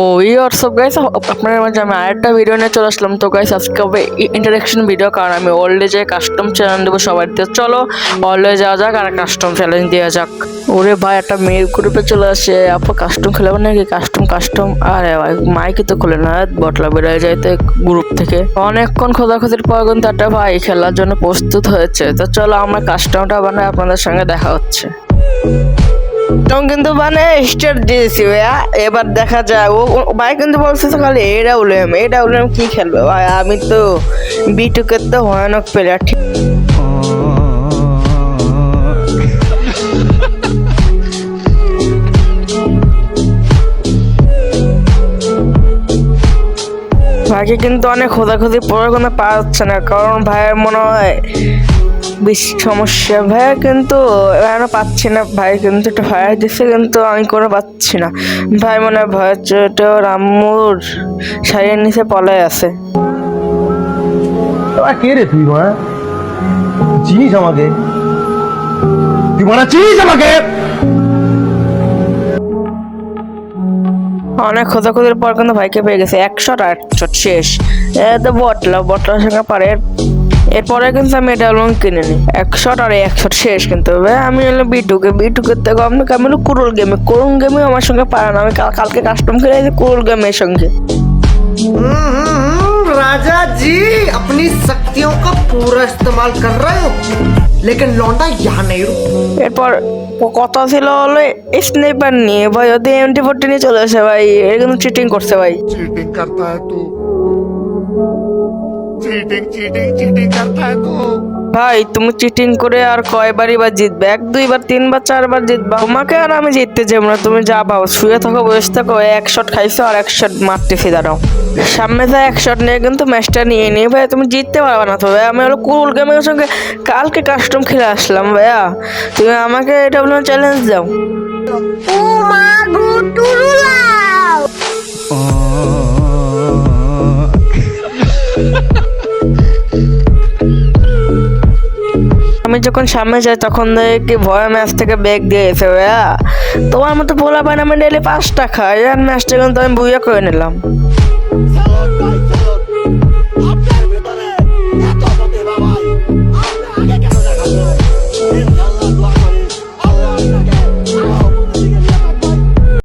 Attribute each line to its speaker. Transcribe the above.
Speaker 1: ও WhatsApp guys, আপনাদের মাঝে আমি আরেকটা ভিডিও নিয়ে চলে আসলাম। তো গাইস আজকে হবে ইন্টারেকশন ভিডিও, কারণ আমি ওল্ডে কাস্টম চ্যালেঞ্জ দেবো সবাই। চলো ওল্ডে যাওয়া যাক আর কাস্টম চ্যালেঞ্জ দেওয়া যাক। ওরে ভাই, একটা মেয়ের গ্রুপে চলে আসে, আপু কাস্টম খেলাবো নাকি? কাস্টম আরে ভাই মাইকে তো খুলে না, বটলা বেরোয় যাইতে গ্রুপ থেকে। অনেকক্ষণ খোঁজাখুঁজির পর কিন্তু একটা ভাই খেলার জন্য প্রস্তুত হয়েছে। তো চলো আমরা কাস্টমটা বানাই, আপনাদের সঙ্গে দেখা হচ্ছে। কিন্তু মানে স্টার্ট দিয়েছি ভাইয়া, এবার দেখা যায়। ও ভাই কিন্তু বলছে তো খালি এটা উলেম কি খেলবে ভাই? আমি তো বিটুকের তো ভয়ানক প্লেয়ার। ভাইকে কিন্তু অনেক খোঁজাখুঁজি পরে কোনো পাওয়া যাচ্ছে না, কারণ ভাইয়ের মনে হয় বেশি সমস্যা। ভাইয়া কিন্তু এখনো পাচ্ছি না। ভাই কিন্তু একটা ফায়ার দিচ্ছে, কিন্তু আমি কোনো পাচ্ছি না। ভাই মনে হয় ভয়ের চোটে ওর আম্মুর শাড়ির নিচে পলায় আছে।
Speaker 2: কে রে তুই? মা চিনিস আমাকে? তুই মারা চিনিস আমাকে?
Speaker 1: অনেক খোঁজাখুঁজির পর কিন্তু ভাইকে পেয়ে গেছে। 100 শেষ। তো বটলার সঙ্গে পারে। এরপরে কিন্তু আমি এটা কিনে নিই। 100 শেষ। কিন্তু আমি হলো বিটুকে থেকে আমি হলো কুরুল গেমে আমার সঙ্গে পারে না। আমি কালকে কাস্টম খেলে কুরুল গেমের সঙ্গে।
Speaker 3: राजा जी अपनी शक्तियों का पूरा इस्तेमाल कर रहे हो, लेकिन लौंडा यहाँ नहीं रुक।
Speaker 1: এরপর কথা ছিল হলো স্নাইপার নিয়ে। ভাই ওদের MT40 নিয়ে চলে আসে। ভাই এর কিন্তু চিটিং করছে ভাই।
Speaker 4: चीटिंग करता है तू, चीटिंग करता है तू।
Speaker 1: ভাই তুমি চিটিং করে আর কয়বারই বা জিতবে? 1 2 বার 3 বার 4 বার জিতবা। তোমাকে আর আমি জিততে যাবো না। তুমি যা পাও শুয়ে থাকো, বসে থাকো। 1 শট খাইছো আর 1 শট মারতেছি। দাঁড়াও, সামনে যা 1 শট নিয়ে কিন্তু ম্যাচটা নিয়ে নিয়ে ভাই তুমি জিততে পারবে না। তো ভাই আমি হলো কুল গেমের সঙ্গে কালকে কাস্টম খেলে আসলাম। ভাইয়া তুমি আমাকে এটা বলে চ্যালেঞ্জ দাও। আমি যখন সামনে যাই তখন দেখি ভয় ম্যাচ থেকে ব্যাগ দিয়েছে। ভাইয়া তোমার মতো পোলা পায় আমি ডেলি 5 টাকা খাই, আর ম্যাচটা কিন্তু আমি বুইয়া করে নিলাম।